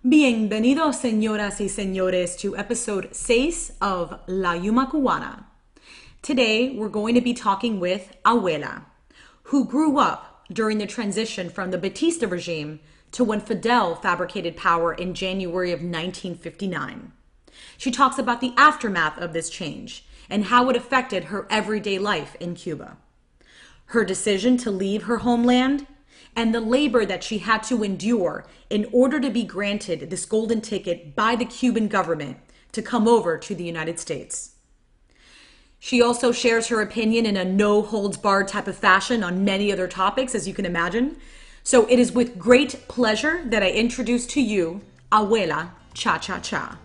Bienvenidos, señoras y señores, to episode 6 of La Yuma Cubana. Today, we're going to be talking with Abuela, who grew up during the transition from the Batista regime to when Fidel fabricated power in January of 1959. She talks about the aftermath of this change and how it affected her everyday life in Cuba. Her decision to leave her homeland, and the labor that she had to endure in order to be granted this golden ticket by the Cuban government to come over to the United States. She also shares her opinion in a no-holds-barred type of fashion on many other topics, as you can imagine. So it is with great pleasure that I introduce to you Abuela Cha-Cha-Cha.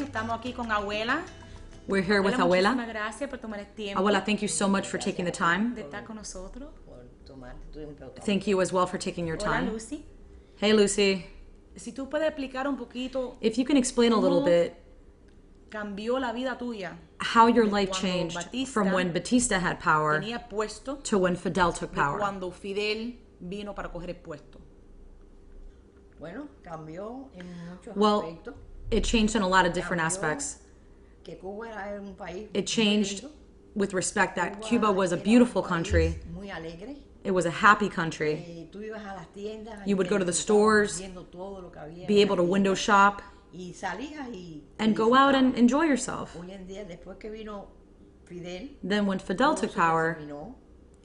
Estamos aquí con Abuela. We're here with Abuela. Muchísimas gracias por tomar el tiempo. Abuela, thank you so much for taking the time. De estar con nosotros. Thank you as well for taking your Hola, time. Lucy. Hey, Lucy. Si tú puedes explicar un poquito If you can explain a little bit cambió la vida tuya how your life cuando changed Batista from when Batista had power tenía puesto to when Fidel took de power. cuando Fidel vino para coger el puesto. Bueno, cambió en muchos Well, aspectos. it changed in a lot of different Cambió aspects. Que Cuba era un país It changed muy lindo. with respect that Cuba Cuba was a era un beautiful país country. muy alegre. It was a happy country. Tú ibas a las tiendas, You would go to the disfrutabas stores, viendo todo lo que había be en able la to tienda, window shop, y salías y and go out and disfrutabas. enjoy yourself. Hoy en día, después que vino Fidel, Then when Fidel todo took se power, terminó.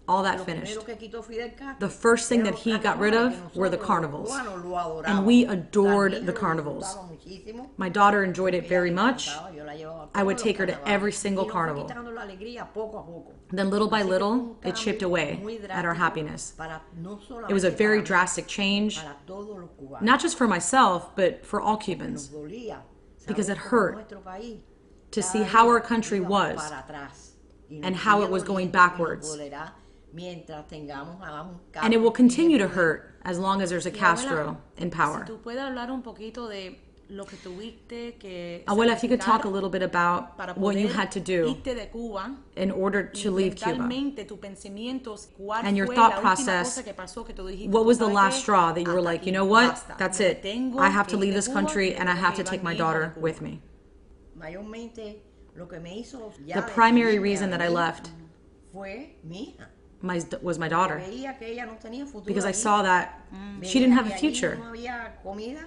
all that Lo finished. primero que quitó Fidel Castro The first thing eran that los he got rid carnavales, of que were the nosotros, los carnivals. cubanos, lo adorábamos. And we Las adored niñas the lo carnivals. disfrutaban muchísimo. My daughter enjoyed it very Ella le much. encantaba, yo la llevaba a I would todos take her los to carnavales. every single Y nos fue carnival. quitando la alegría poco a poco. Then little by Así que fue little, un it chipped cambio away muy at our drástico happiness. para no It was a solamente very para mí, drastic change, para todos los cubanos. not just for myself, but for all Nos Cubans, dolía because it saber cómo hurt nuestro país to cada see día how our country íbamos was para atrás. Y nos and how it sigue was going doliendo y nos backwards. dolerá mientras tengamos a un And it will cambio continue to en el poder. hurt as long as there's a Castro in power. Si tú puedes hablar un poquito de lo que tuviste que Abuela, if you could talk a sacrificar little bit about para what you poder had to do irte de Cuba in order y to leave Cuba. mentalmente tus pensamientos, ¿cuál And your fue thought la última process, cosa que pasó que tú dijiste? What "Tú was the sabes last qué? straw that you were Hasta like, aquí, you know what? basta. That's Me it. tengo I have to que ir leave de this Cuba country y and I tengo have que to llevar take my mi hija de daughter Cuba". with me. Mayormente lo que me hizo ya The primary decidirme reason a that I venir left fue mi hija. was my daughter, Veía que ella no tenía futuro because I allí. saw that she Veía didn't have que a allí future. no había comida.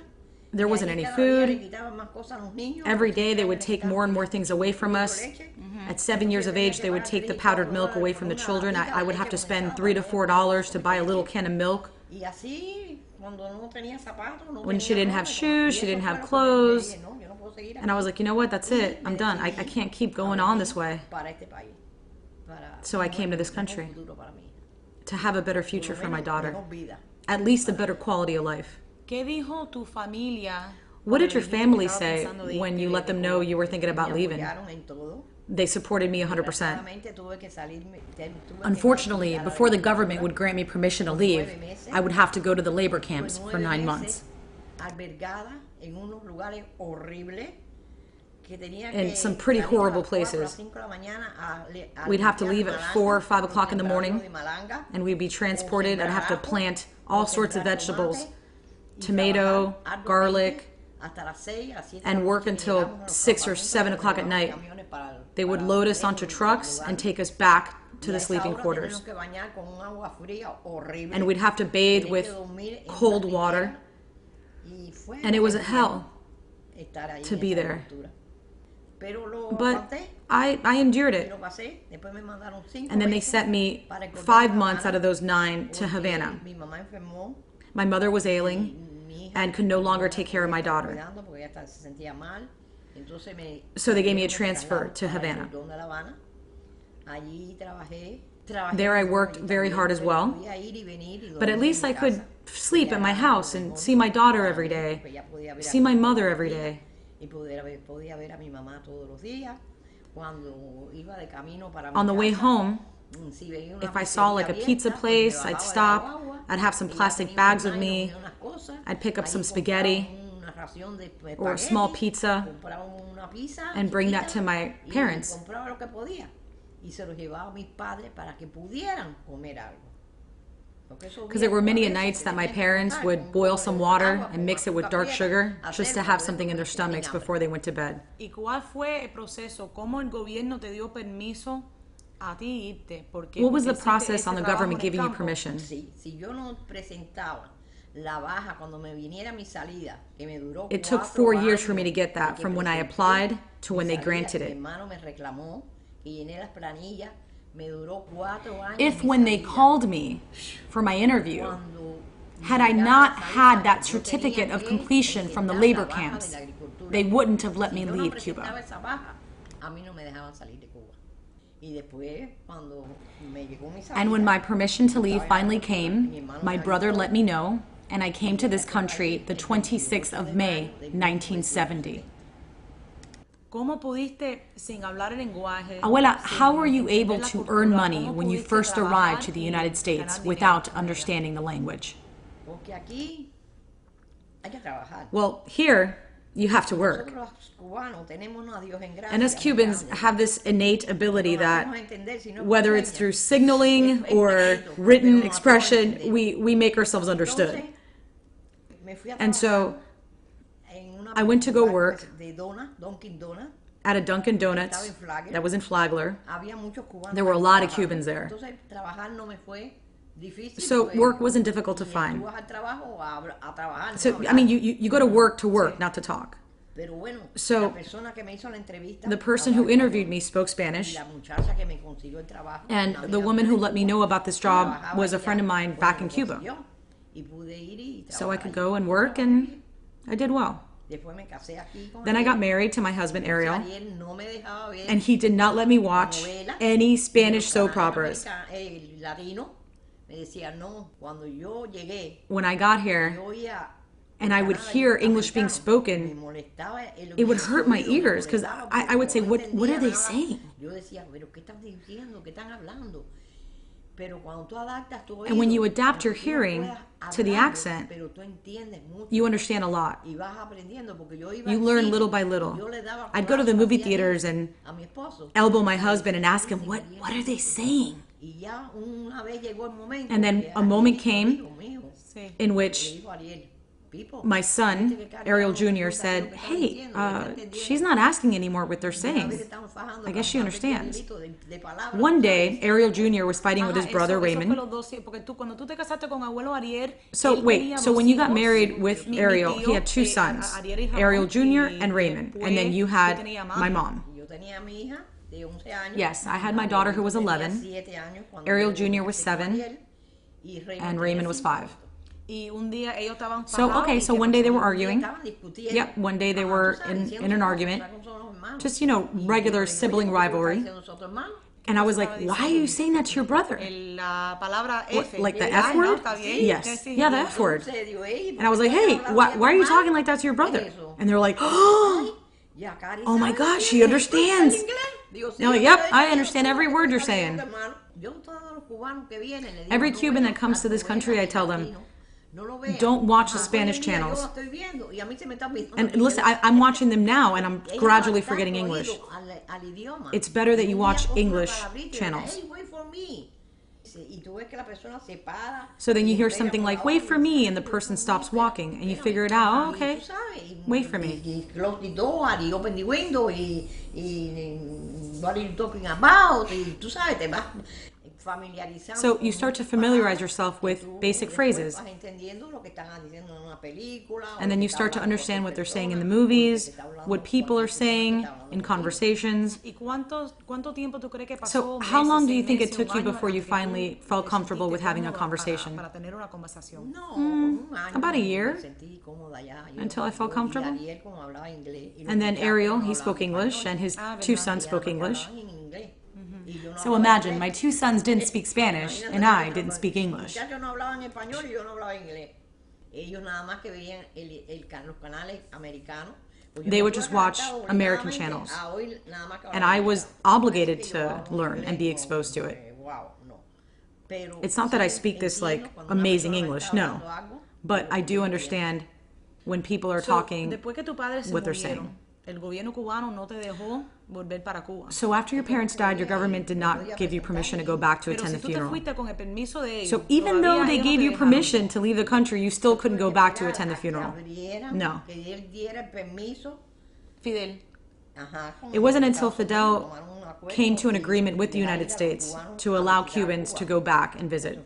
There Y wasn't allí any cada día le food. quitaban más cosas a los niños. Every Los day they niños would le take quitaban more and more things away from litro us. leche. At 7 years of age, they would take the powdered milk away from the children. I would have to spend $3 to $4 to buy a little can of milk. Y así, cuando no tenía zapatos, no When she tenía didn't have ropa, shoes, y she eso didn't fue have lo que me clothes. dije, no, yo no puedo seguir And I was like, you know what? That's it. I'm done. I can't keep going on this way. para este país, para So I came to this un country futuro para mí. to have a better future Por for lo my menos, daughter. mejor vida. At least a better quality of life. ¿Qué dijo tu familia? What did cuando your dijiste que family estaba say pensando de when irte you de let them Cuba? know you were thinking about Me leaving? apoyaron en todo. They supported me 100%. Desgraciadamente, tuve que salirme- tuve que Unfortunately, ir a la before the agricultura government would grant me permission to leave, I would have to go to the labor camps por for 9 9 months. meses albergada en unos lugares horribles que tenía In que some pretty salir a horrible las 4 o las places. 5 de la mañana a We'd have to limpiar leave at malanga, 4 or 5 o'clock in the los morning, sembrados de malanga, and we'd be transported. I'd have to plant all o sorts of sembrar vegetables, tomate, y tomato, trabajar garlic, arduamente hasta las 6, a 7 de and la work noche, until llegamos a los 6 or campamentos, 7 o'clock at llevamos night. camiones para- They would para load us lejos onto del trucks lugar. and take us back to Y the a esa sleeping hora quarters. teníamos que bañar con un agua fría horrible. And we'd have to bathe Tenías with que dormir en cold una water, y fue and it was a muy hell estar ahí to en be esa there. cultura. Pero lo But aguanté I endured y it. lo pasé. Después me mandaron 5 And then they meses sent me para el 5 Cordón months out of those 9 to porque Havana. Mi mamá enfermó. My mother was y ailing mi hija and could no longer take care of my daughter. cuidando porque ella se sentía mal. Entonces So they gave me a me transfer trasladaron to para el Havana. Cordón de La Habana. Allí trabajé. There I worked very hard as well. But at least I could sleep at my house and see my daughter every day, see my mother every day. Podía ver a mi mamá todos los días. Cuando iba de camino para mi On the way casa, home, si veía una if I saw like a pizzería pizza abierta, pues me place, I'd bajaba de la stop, guagua I'd have some y ya plastic tenía bags un with nylon me, y unas cosas. I'd pick up Ahí some compraba spaghetti una ración de or a small espagueti, pizza compraba una pizza and bring that chiquita to my y parents. compraba lo que podía. y se los llevaba a mis padres para que pudieran comer algo. Because there were many nights that my parents would boil some water and mix it with dark sugar just to have something in their stomachs before they went to bed. ¿Y cuál fue el proceso? ¿Cómo el gobierno te dio permiso a ti irte? What was the process on the government giving you permission? Si yo no presentaba la baja cuando me viniera mi salida, que me duró It took 4 years for me to get that, from when I applied to when they granted it. Mi hermano me reclamó que llené las planillas. If when they called me for my interview, had I not had that certificate of completion from the labor camps, they wouldn't have let me leave Cuba. And when my permission to leave finally came, my brother let me know, and I came to this country the 26th of May, 1970. ¿Cómo pudiste, sin hablar el lenguaje? Abuela, how were you able to earn money when you first arrived to the United States without understanding the language? Well, here, you have to work. And us Cubans have this innate ability that, whether it's through signaling or written expression, we make ourselves understood. And so, I went to go work at a Dunkin' Donuts that was in Flagler. There were a lot of Cubans there. So work wasn't difficult to find. So, I mean, you go to work, not to talk. So the person who interviewed me spoke Spanish, and the woman who let me know about this job was a friend of mine back in Cuba. So I could go and work, and I did well. Then I got married to my husband, Ariel, and he did not let me watch any Spanish soap operas. When I got here, and I would hear English being spoken, it would hurt my ears, because I would say, what are they saying? And when you adapt your hearing to the accent, you understand a lot. You learn little by little. I'd go to the movie theaters and elbow my husband and ask him, what are they saying? And then a moment came in which my son, Ariel Jr., said, hey, she's not asking anymore what they're saying. I guess she understands. One day, Ariel Jr. was fighting with his brother, Raymond. So wait, so when you got married with Ariel, he had 2 sons, Ariel Jr. and Raymond, and then you had my mom. Yes, I had my daughter who was 11, Ariel Jr. was 7, and Raymond was 5. So one day they were arguing. Yep, one day they were in an argument. Just, regular sibling rivalry. And I was like, why are you saying that to your brother? What, like the F word? Yes. Yeah, the F word. And I was like, hey, why are you talking like that to your brother? And they're like, oh my gosh, she understands. And I'm like, yep, I understand every word you're saying. Every Cuban that comes to this country, I tell them, don't watch the Spanish channels. And listen, I'm watching them now, and I'm gradually forgetting English. It's better that you watch English channels. So then you hear something like, wait for me, and the person stops walking, and you figure it out, oh, okay, wait for me. Close the door, and open the window, what are you talking about? So you start to familiarize yourself with basic phrases. And then you start to understand what they're saying in the movies, what people are saying in conversations. So how long do you think it took you before you finally felt comfortable with having a conversation? About a year, until I felt comfortable. And then Ariel, he spoke English, and his 2 sons spoke English. So imagine, my 2 sons didn't speak Spanish, and I didn't speak English. They would just watch American channels, and I was obligated to learn and be exposed to it. It's not that I speak this like amazing English, no, but I do understand when people are talking what they're saying. El gobierno cubano no te dejó volver para Cuba. So after your parents died, your government did not give you permission to go back to attend the funeral. So even though they gave you permission to leave the country, you still couldn't go back to attend the funeral. No. Fidel. It wasn't until Fidel came to an agreement with the United States to allow Cubans to go back and visit.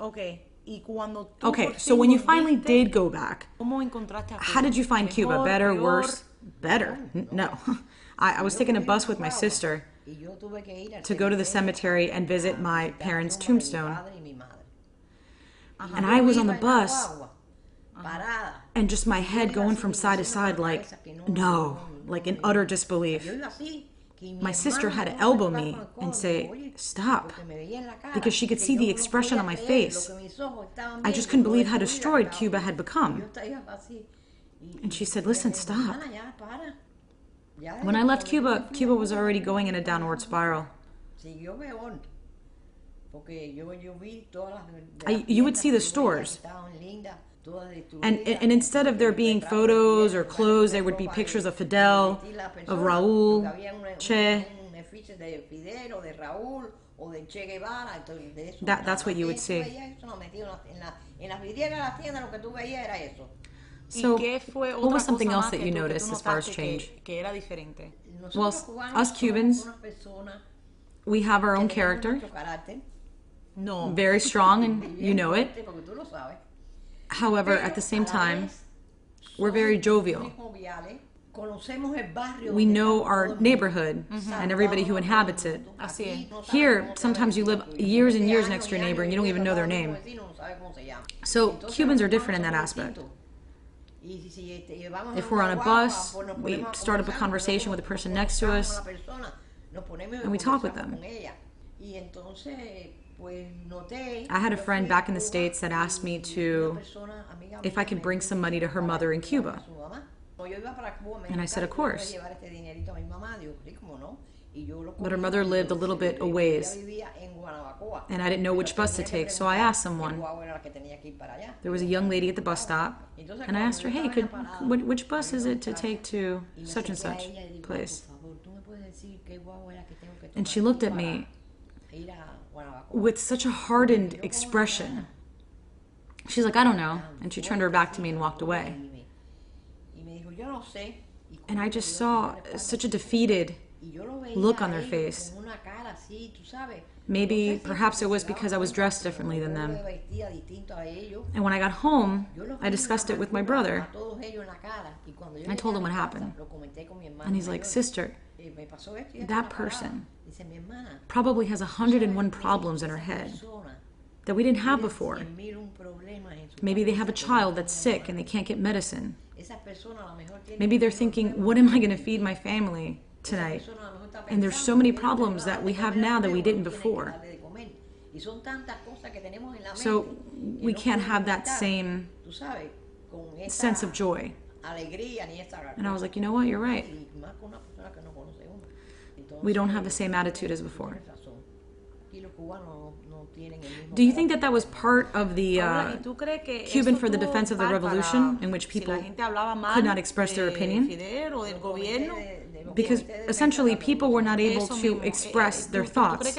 Okay. Okay, so when you finally did go back, how did you find Cuba? Better, worse? Better? No. I was taking a bus with my sister to go to the cemetery and visit my parents' tombstone. And I was on the bus, and just my head going from side to side like, no, like in utter disbelief. My sister had to elbow me and say, stop, because she could see the expression on my face. I just couldn't believe how destroyed Cuba had become. And she said, listen, stop. When I left Cuba, Cuba was already going in a downward spiral. You would see the stores. And instead of there being photos or clothes, there would be pictures of Fidel, of Raúl, Che. That's what you would see. So, what was something else that you noticed as far as change? Well, us Cubans, we have our own character. Very strong, and you know it. However, at the same time, we're very jovial. We know our neighborhood and everybody who inhabits it. Here, sometimes you live years and years next to your neighbor and you don't even know their name. So Cubans are different in that aspect. If we're on a bus, we start up a conversation with the person next to us and we talk with them. I had a friend back in the States that asked me if I could bring some money to her mother in Cuba. And I said, of course. But her mother lived a little bit a ways. And I didn't know which bus to take, so I asked someone. There was a young lady at the bus stop, and I asked her, hey, which bus is it to take to such and such place? And she looked at me with such a hardened expression. She's like, I don't know. And she turned her back to me and walked away. And I just saw such a defeated look on their face. Maybe, perhaps it was because I was dressed differently than them. And when I got home, I discussed it with my brother. I told him what happened. And he's like, sister, that person probably has 101 problems in her head that we didn't have before. Maybe they have a child that's sick and they can't get medicine. Maybe they're thinking, what am I going to feed my family tonight? And there's so many problems that we have now that we didn't before. So we can't have that same sense of joy. And I was like, you know what, you're right. We don't have the same attitude as before. Do you think that was part of the Cuban for the Defense of the Revolution, in which people could not express their opinion? Because essentially people were not able to express their thoughts.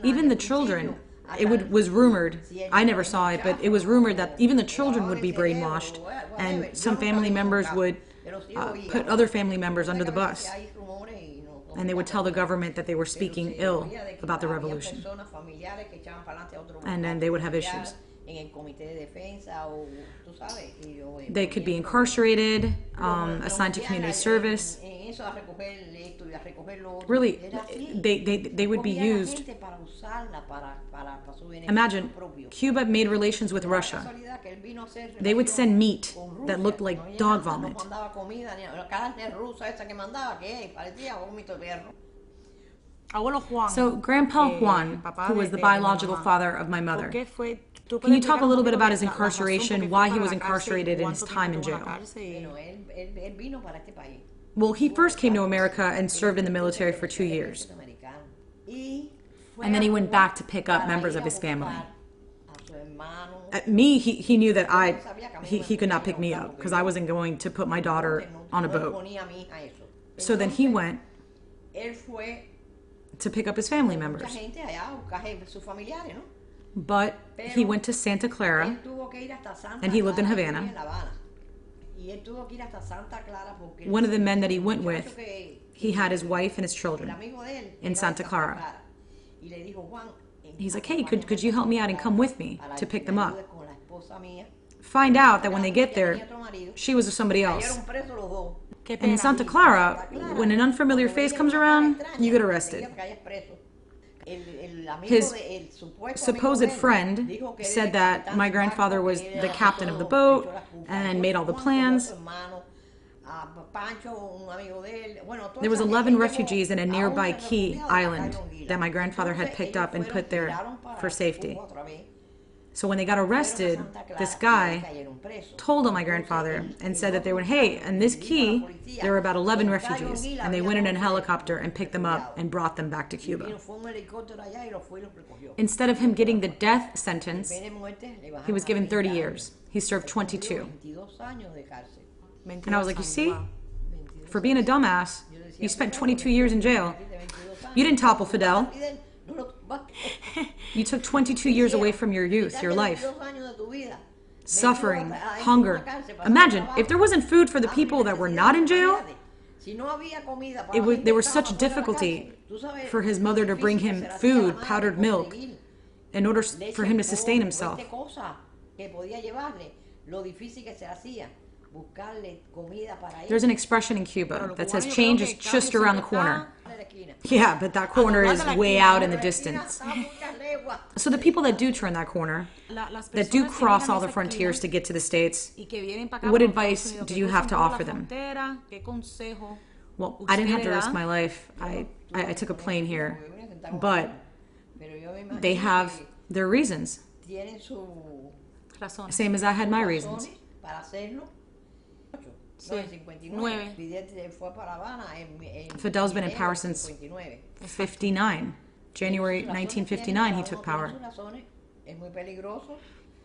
Even the children, it was rumored, I never saw it, but it was rumored that even the children would be brainwashed, and some family members would put other family members under the bus. And they would tell the government that they were speaking ill about the revolution. And then they would have issues. They could be incarcerated, assigned to community service. Really, they would be used. Imagine, Cuba made relations with Russia. They would send meat that looked like dog vomit. So Grandpa Juan, who was the biological father of my mother, can you talk a little bit about his incarceration, why he was incarcerated and his time in jail? Well, he first came to America and served in the military for 2 years. And then he went back to pick up members of his family. me, he knew that he could not pick me up because I wasn't going to put my daughter on a boat. So then he went to pick up his family members. But he went to Santa Clara, and he lived in Havana. One of the men that he went with, he had his wife and his children in Santa Clara. He's like, hey, could you help me out and come with me to pick them up? Find out that when they get there, she was with somebody else. And in Santa Clara, when an unfamiliar face comes around, you get arrested. His supposed friend said that my grandfather was the captain of the boat and made all the plans. There was 11 refugees in a nearby key island that my grandfather had picked up and put there for safety. So when they got arrested, this guy told on my grandfather and said that they were, hey, in this key, there were about 11 refugees, and they went in a helicopter and picked them up and brought them back to Cuba. Instead of him getting the death sentence, he was given 30 years. He served 22. And I was like, you see, for being a dumbass, you spent 22 years in jail. You didn't topple Fidel. You took 22 years away from your youth, your life. Suffering, hunger. Imagine, if there wasn't food for the people that were not in jail, there was such difficulty for his mother to bring him food, powdered milk, in order for him to sustain himself. There's an expression in Cuba that says change is just around the corner. Yeah, but that corner is way out in the distance. So the people that do turn that corner, that do cross all the frontiers to get to the States, what advice do you have to offer them? Well, I didn't have to risk my life. I took a plane here. But they have their reasons. Same as I had my reasons. Fidel's been in power since 59. January 1959, he took power.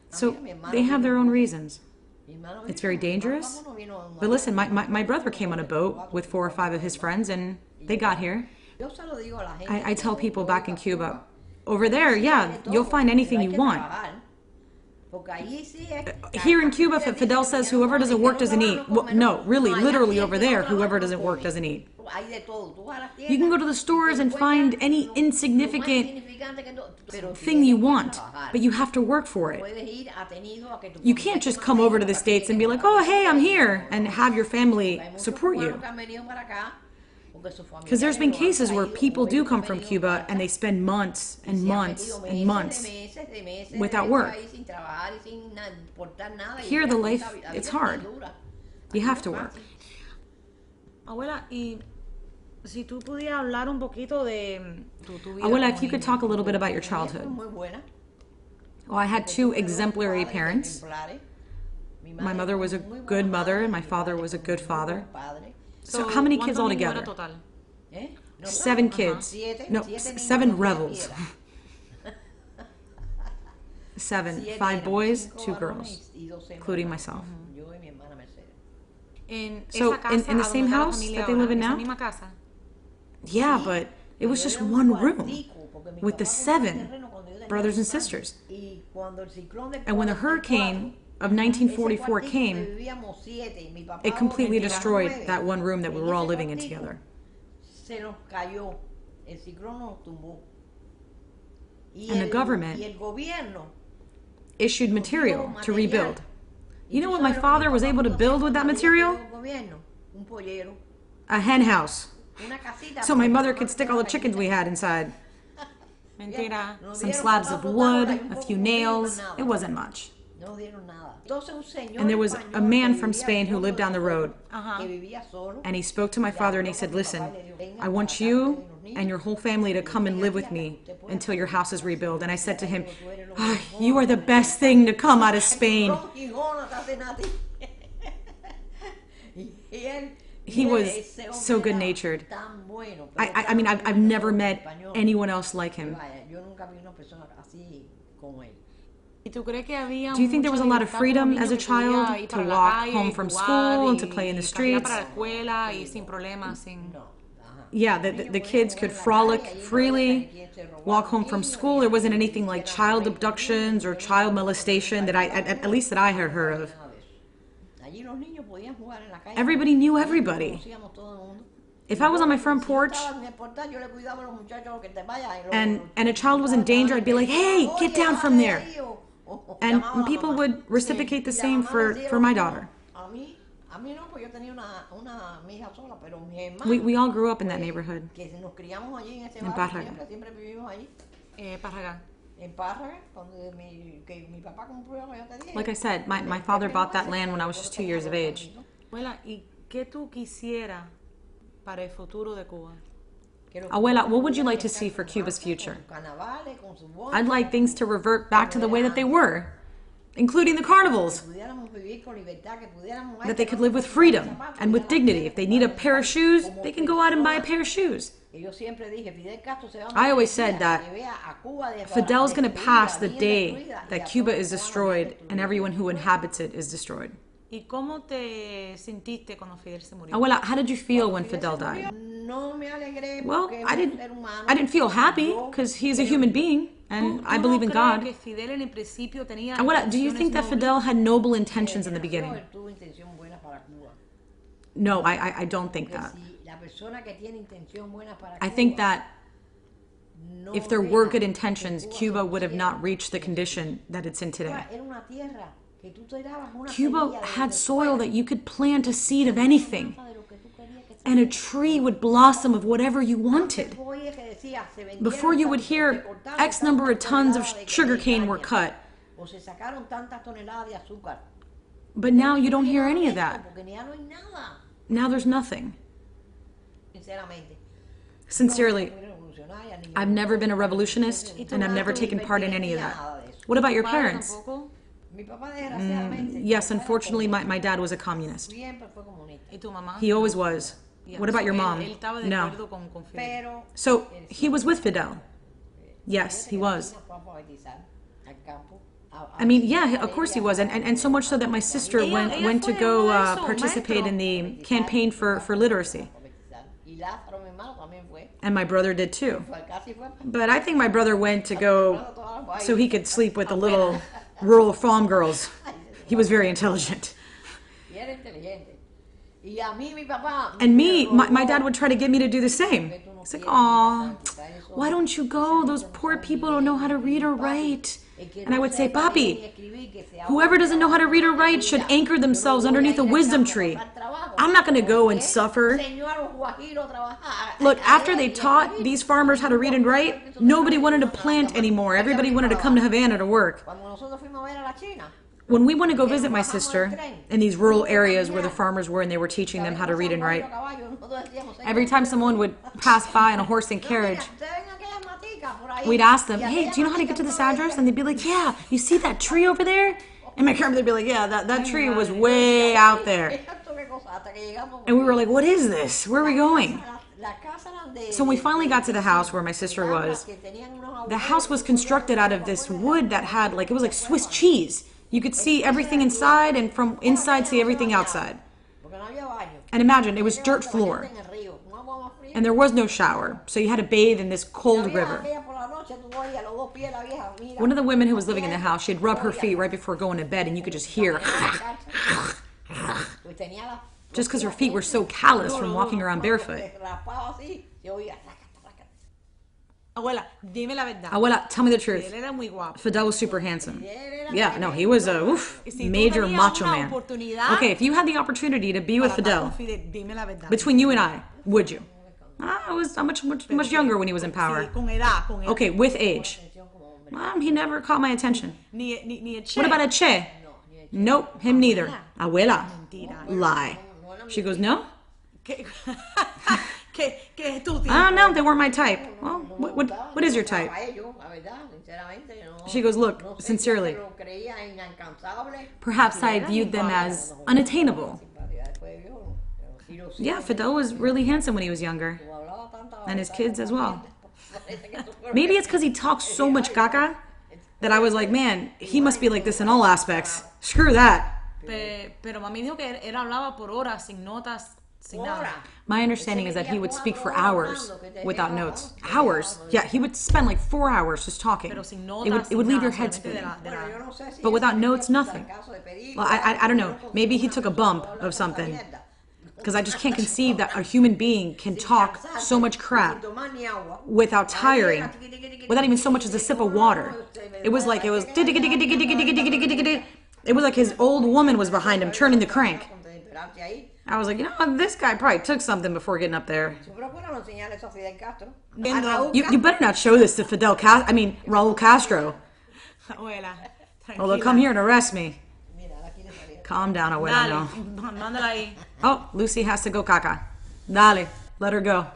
So they have their own reasons. It's very dangerous. But listen, my brother came on a boat with 4 or 5 of his friends, and they got here. I tell people back in Cuba, over there, yeah, you'll find anything you want. Here in Cuba, Fidel says whoever doesn't work doesn't eat. Well, no, really, literally over there, whoever doesn't work doesn't eat. You can go to the stores and find any insignificant thing you want, but you have to work for it. You can't just come over to the States and be like, oh, hey, I'm here, and have your family support you. Because there's been cases where people do come from Cuba and they spend months and months and months without work. Here, the life, it's hard. You have to work. Abuela, si tú pudieras hablar un poquito de tu vida. Abuela, if you could talk a little bit about your childhood. Well, I had 2 exemplary parents. My mother was a good mother and my father was a good father. So how many kids altogether? 7 kids. No, 7 rebels. 7. 5 boys, 2 girls, including myself. So in the same house that they live in now? Yeah, but it was just one room with the 7 brothers and sisters. And when the hurricane of 1944 came, it completely destroyed that one room that we were all living in together. And the government issued material to rebuild. You know what my father was able to build with that material? A hen house. So my mother could stick all the chickens we had inside. Some slabs of wood, a few nails. It wasn't much. And there was a man from Spain who lived down the road. And he spoke to my father and he said, listen, I want you and your whole family to come and live with me until your house is rebuilt. And I said to him, you are the best thing to come out of Spain. He was so good-natured. I mean, I've never met anyone else like him. Do you think there was a lot of freedom as a child to walk home from school and to play in the streets? Yeah, the kids could frolic freely, walk home from school. There wasn't anything like child abductions or child molestation that at least that I had heard of. Everybody knew everybody. If I was on my front porch and a child was in danger, I'd be like, hey, get down from there. And people would reciprocate the same for my daughter. We all grew up in that neighborhood. In Parraga. Like I said, my father bought that land when I was just 2 years of age. Abuela, what would you like to see for Cuba's future? I'd like things to revert back to the way that they were, including the carnivals. That they could live with freedom and with dignity. If they need a pair of shoes, they can go out and buy a pair of shoes. I always said that Fidel's going to pass the day that Cuba is destroyed and everyone who inhabits it is destroyed. Abuela, how did you feel when Fidel died? Well, I didn't feel happy because he's a human being and I believe in God. Abuela, do you think that Fidel had noble intentions in the beginning? No, I don't think that. I think that if there were good intentions, Cuba would have not reached the condition that it's in today. Cuba had soil that you could plant a seed of anything, and a tree would blossom of whatever you wanted. Before you would hear X number of tons of sugarcane were cut. But now you don't hear any of that. Now there's nothing. Sincerely, I've never been a revolutionist, and I've never taken part in any of that. What about your parents? Yes, unfortunately, my dad was a communist. He always was. What about your mom? No. So, he was with Fidel? Yes, he was. I mean, yeah, of course he was. And so much so that my sister went to go participate in the campaign for literacy. And my brother did too. But I think my brother went to go so he could sleep with the little rural farm girls. He was very intelligent. And me, my dad would try to get me to do the same. It's like, aw, why don't you go? Those poor people don't know how to read or write. And I would say, Papi, whoever doesn't know how to read or write should anchor themselves underneath a wisdom tree. I'm not going to go and suffer. Look, after they taught these farmers how to read and write, nobody wanted to plant anymore. Everybody wanted to come to Havana to work. When we went to go visit my sister in these rural areas where the farmers were and they were teaching them how to read and write, every time someone would pass by on a horse and carriage, we'd ask them, hey, do you know how to get to this address? And they'd be like, yeah, you see that tree over there? And my grandmother would be like, yeah, that tree was way out there. And we were like, what is this? Where are we going? So when we finally got to the house where my sister was, the house was constructed out of this wood that had, like, it was like Swiss cheese. You could see everything inside and from inside see everything outside. And imagine, it was dirt floor. And there was no shower, so you had to bathe in this cold river. One of the women who was living in the house, she'd rub her feet right before going to bed, and you could just hear just because her feet were so callous from walking around barefoot. Abuela, tell me the truth. Fidel was super handsome. Yeah, no, he was a major macho man. Okay, if you had the opportunity to be with Fidel, between you and I, would you? I'm much younger when he was in power. Okay, with age. He never caught my attention. What about a Che? Nope, him neither. Abuela, lie. She goes, no? I don't know, they weren't my type. Well, what is your type? She goes, look, sincerely, perhaps I viewed them as unattainable. Yeah, Fidel was really handsome when he was younger. And his kids as well. Maybe it's because he talks so much caca that I was like, man, he must be like this in all aspects. Screw that. Pero mami dijo que él hablaba por horas sin notas, sin nada. My understanding is that he would speak for hours without notes. Hours? Yeah, he would spend like 4 hours just talking. It would leave your head spinning. But without notes, nothing. Well, I don't know. Maybe he took a bump of something. Because I just can't conceive that a human being can talk so much crap without tiring, without even so much as a sip of water. It was like his old woman was behind him turning the crank. I was like, you know, this guy probably took something before getting up there. You better not show this to Raul Castro. Oh, they'll come here and arrest me. Calm down, Abuela, no. Oh, Lucy has to go caca. Dale, let her go.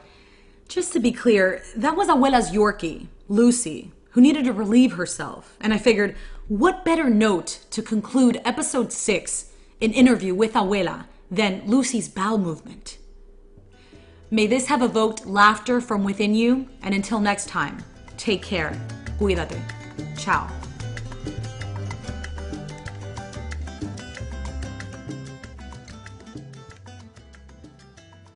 Just to be clear, that was Abuela's Yorkie, Lucy, who needed to relieve herself. And I figured, what better note to conclude episode 6, an interview with Abuela, than Lucy's bowel movement. May this have evoked laughter from within you, and until next time, take care. Cuídate. Ciao.